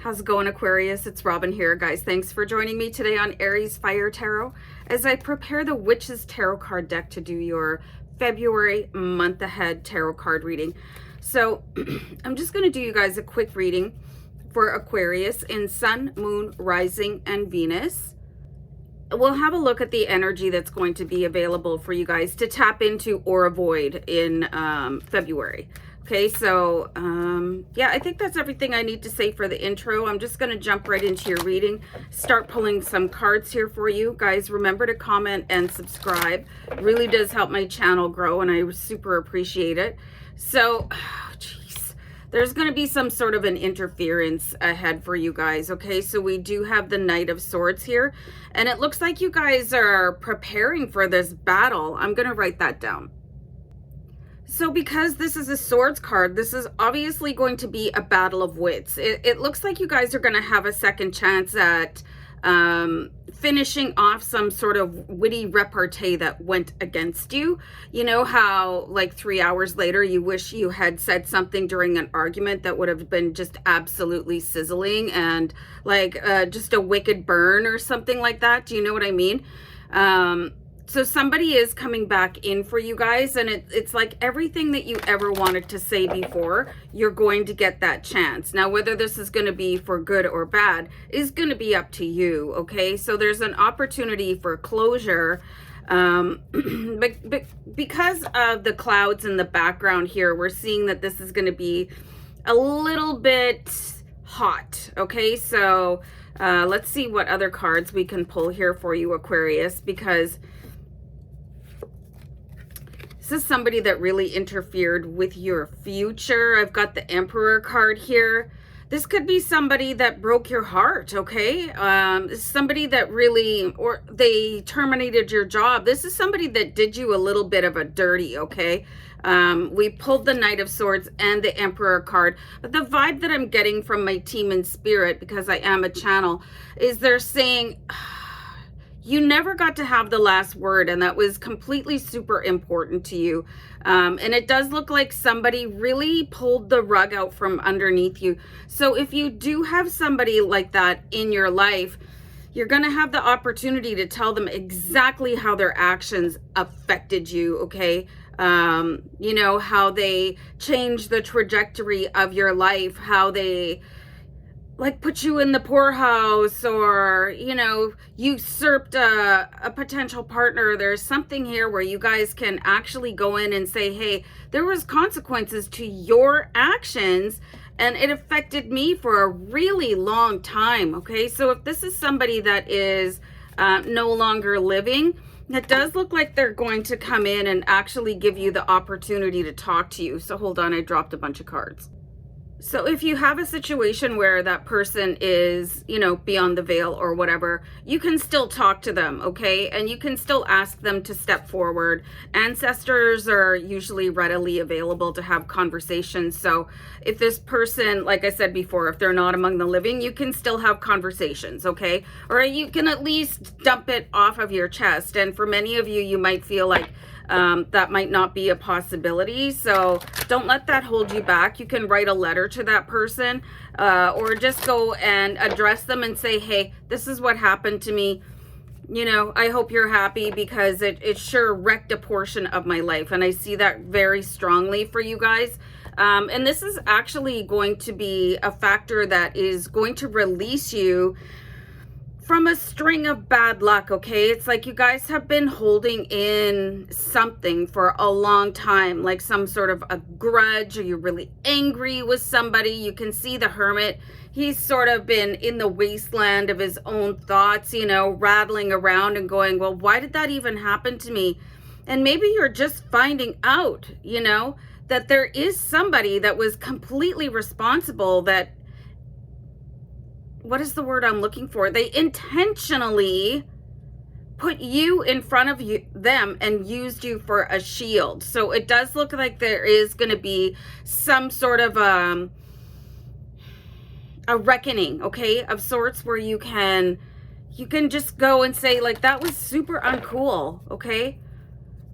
How's it going, Aquarius? It's Robin here, guys. Thanks for joining me today on Aries Fire Tarot as I prepare the Witches Tarot card deck to do your February month ahead tarot card reading. So I'm just going to do you guys a quick reading for Aquarius in Sun, Moon, Rising, and Venus. We'll have a look at the energy that's going to be available for you guys to tap into or avoid in February. Okay, so yeah, I think that's everything I need to say for the intro. I'm just going to jump right into your reading, start pulling some cards here for you. Guys, remember to comment and subscribe. It really does help my channel grow, and I super appreciate it. So, geez, there's going to be some sort of an interference ahead for you guys, okay? So we do have the Knight of Swords here, and it looks like you guys are preparing for this battle. I'm going to write that down. So because this is a swords card, this is obviously going to be a battle of wits. It looks like you guys are going to have a second chance at finishing off some sort of witty repartee that went against you. You know how like 3 hours later you wish you had said something during an argument that would have been just absolutely sizzling and like just a wicked burn or something like that. Do you know what I mean? So somebody is coming back in for you guys, and it's like everything that you ever wanted to say before, you're going to get that chance. Now, whether this is going to be for good or bad is going to be up to you, okay? So there's an opportunity for closure. But because of the clouds in the background here, we're seeing that this is going to be a little bit hot, okay? So let's see what other cards we can pull here for you, Aquarius, because this is somebody that really interfered with your future. I've got the Emperor card here. This could be somebody that broke your heart, okay? Somebody that really, or they terminated your job. This is somebody that did you a little bit of a dirty, okay? We pulled the Knight of Swords and the Emperor card. But the vibe that I'm getting from my team in spirit, because I am a channel, is they're saying, you never got to have the last word, and that was completely super important to you. And it does look like somebody really pulled the rug out from underneath you. So if you do have somebody like that in your life, you're going to have the opportunity to tell them exactly how their actions affected you, okay? You know, how they changed the trajectory of your life, how they like put you in the poorhouse, or, you know, usurped a potential partner. There's something here where you guys can actually go in and say, hey, there was consequences to your actions and it affected me for a really long time, okay? So if this is somebody that is no longer living, it does look like they're going to come in and actually give you the opportunity to talk to you. So hold on, I dropped a bunch of cards. So if you have a situation where that person is, you know, beyond the veil or whatever, you can still talk to them, okay? And you can still ask them to step forward. Ancestors are usually readily available to have conversations. So if this person, like I said before, if they're not among the living, you can still have conversations, okay? Or you can at least dump it off of your chest. And for many of you, you might feel like that might not be a possibility. So don't let that hold you back. You can write a letter to that person, or just go and address them and say, hey, this is what happened to me. You know, I hope you're happy, because it sure wrecked a portion of my life. And I see that very strongly for you guys. And this is actually going to be a factor that is going to release you from a string of bad luck, okay? It's like you guys have been holding in something for a long time, like some sort of a grudge, or you're really angry with somebody. You can see the Hermit. He's sort of been in the wasteland of his own thoughts, you know, rattling around and going, well, why did that even happen to me? And maybe you're just finding out, you know, that there is somebody that was completely responsible, that, what is the word I'm looking for? They intentionally put you in front of them and used you for a shield. So it does look like there is going to be some sort of a reckoning, okay, of sorts, where you can just go and say, like, that was super uncool, okay?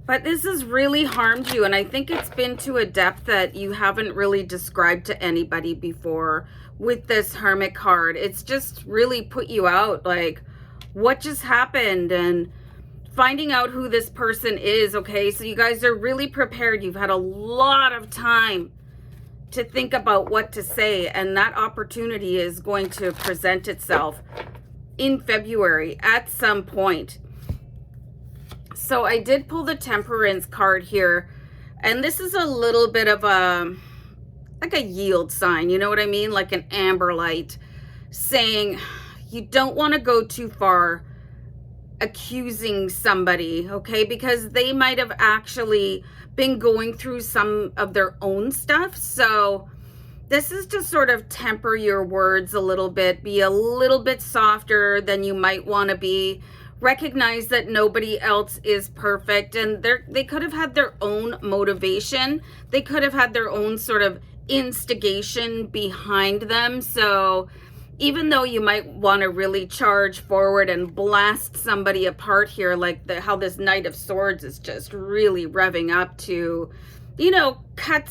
But this has really harmed you, and I think it's been to a depth that you haven't really described to anybody before with this Hermit card. It's just really put you out, like, what just happened, and finding out who this person is, okay? So you guys are really prepared. You've had a lot of time to think about what to say, and that opportunity is going to present itself in February at some point. So I did pull the Temperance card here, and this is a little bit of like a yield sign, you know what I mean? Like an amber light saying you don't want to go too far accusing somebody, okay? Because they might have actually been going through some of their own stuff. So this is to sort of temper your words a little bit, be a little bit softer than you might want to be. Recognize that nobody else is perfect, and they could have had their own motivation. They could have had their own sort of instigation behind them. So even though you might want to really charge forward and blast somebody apart here, like how this Knight of Swords is just really revving up to, you know, cut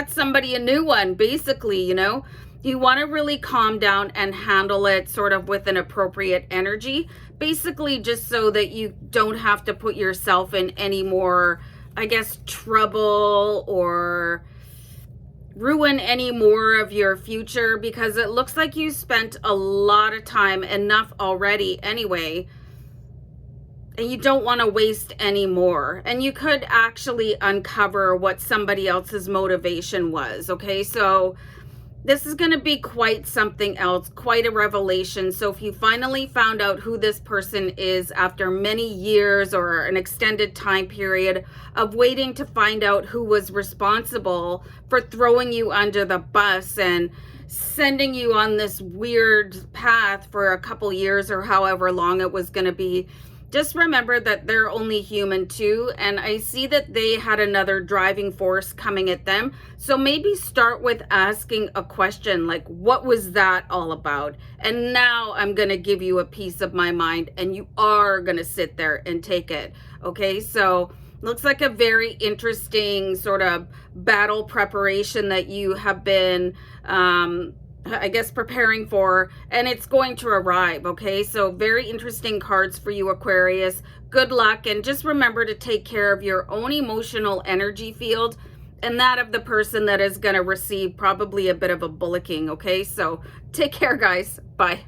somebody a new one, basically, you know. You want to really calm down and handle it sort of with an appropriate energy, basically just so that you don't have to put yourself in any more, I guess, trouble or ruin any more of your future, because it looks like you spent a lot of time, enough already anyway, and you don't want to waste any more. And you could actually uncover what somebody else's motivation was, okay? So this is going to be quite something else, quite a revelation. So if you finally found out who this person is after many years or an extended time period of waiting to find out who was responsible for throwing you under the bus and sending you on this weird path for a couple years or however long it was going to be, just remember that they're only human too, and I see that they had another driving force coming at them. So maybe start with asking a question like, what was that all about? And now I'm going to give you a piece of my mind, and you are going to sit there and take it. Okay, so looks like a very interesting sort of battle preparation that you have been I guess preparing for, and it's going to arrive, okay? So very interesting cards for you, Aquarius. Good luck, and just remember to take care of your own emotional energy field and that of the person that is going to receive probably a bit of a bullocking, okay? So take care, guys. Bye.